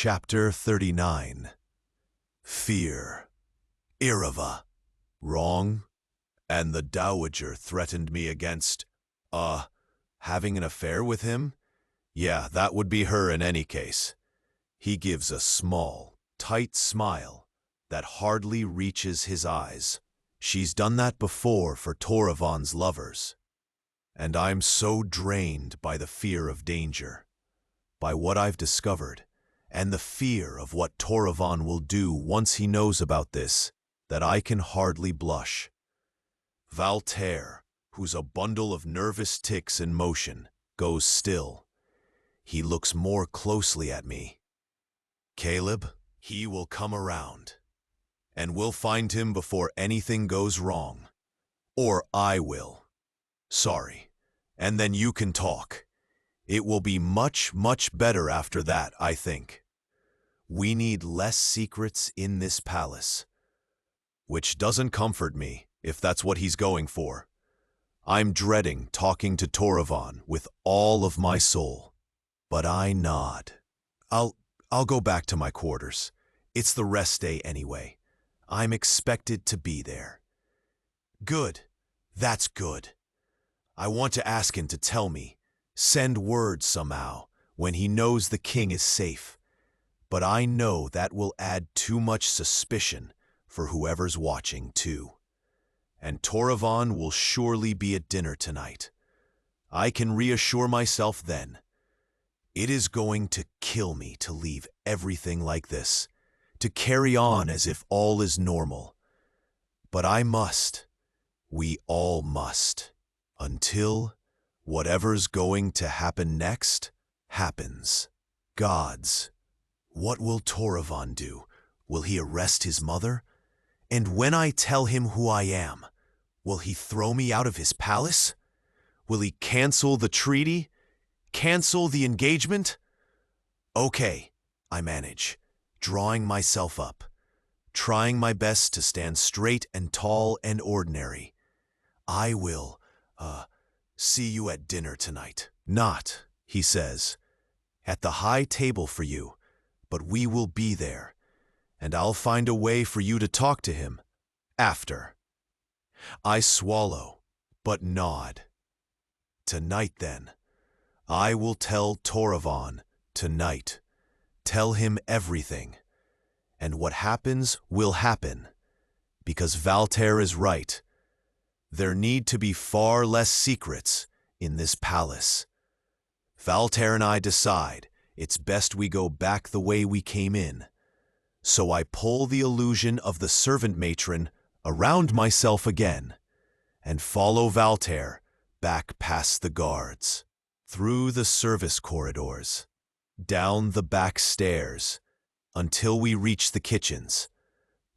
Chapter 39. Fear. Irava. Wrong? And the Dowager threatened me against, having an affair with him? Yeah, that would be her in any case. He gives a small, tight smile that hardly reaches his eyes. She's done that before for Toravon's lovers. And I'm so drained by the fear of danger, by what I've discovered, and the fear of what Toravon will do once he knows about this, that I can hardly blush. Valterre, who's a bundle of nervous ticks in motion, goes still. He looks more closely at me. Caleb, he will come around, and we'll find him before anything goes wrong. Or I will. Sorry. And then you can talk. It will be much, much better after that, I think. We need less secrets in this palace. Which doesn't comfort me, if that's what he's going for. I'm dreading talking to Toravon with all of my soul. But I nod. I'll go back to my quarters. It's the rest day anyway. I'm expected to be there. Good. That's good. I want to ask him to tell me, send word somehow, when he knows the king is safe. But I know that will add too much suspicion for whoever's watching, too. And Toravon will surely be at dinner tonight. I can reassure myself then. It is going to kill me to leave everything like this, to carry on as if all is normal. But I must. We all must. Until whatever's going to happen next happens. Gods, what will Toravon do? Will he arrest his mother? And when I tell him who I am, will he throw me out of his palace? Will he cancel the treaty? Cancel the engagement? Okay, I manage, drawing myself up, trying my best to stand straight and tall and ordinary. I will, see you at dinner tonight. Not, he says, at the high table for you, but we will be there, and I'll find a way for you to talk to him after. I swallow, but nod. Tonight then. I will tell Toravon tonight. Tell him everything. And what happens will happen, because Valterre is right. There need to be far less secrets in this palace. Valterre and I decide it's best we go back the way we came in. So I pull the illusion of the servant matron around myself again and follow Valterre back past the guards, through the service corridors, down the back stairs, until we reach the kitchens.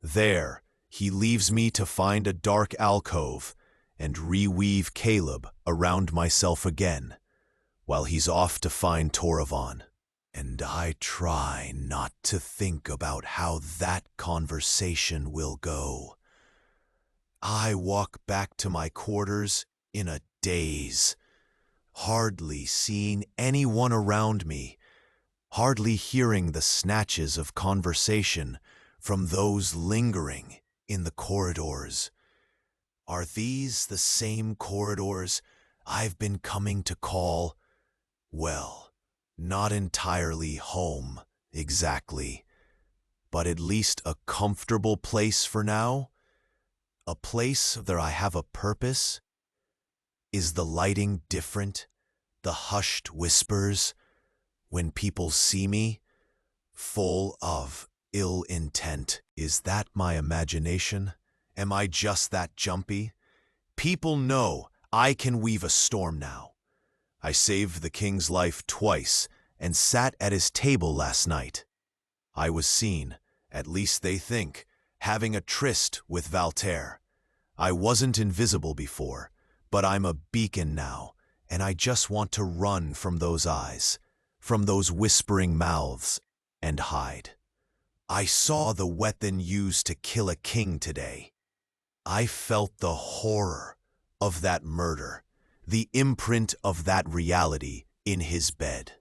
There, he leaves me to find a dark alcove and reweave Caleb around myself again, while he's off to find Toravon. And I try not to think about how that conversation will go. I walk back to my quarters in a daze, hardly seeing anyone around me, hardly hearing the snatches of conversation from those lingering in the corridors. Are these the same corridors I've been coming to call, well, not entirely home, exactly, but at least a comfortable place for now? A place where I have a purpose? Is the lighting different? The hushed whispers? When people see me? Full of ill intent? Is that my imagination? Am I just that jumpy? People know I can weave a storm now. I saved the king's life twice and sat at his table last night. I was seen, at least they think, having a tryst with Valterre. I wasn't invisible before, but I'm a beacon now, and I just want to run from those eyes, from those whispering mouths, and hide. I saw the weapon used to kill a king today. I felt the horror of that murder, the imprint of that reality in his bed.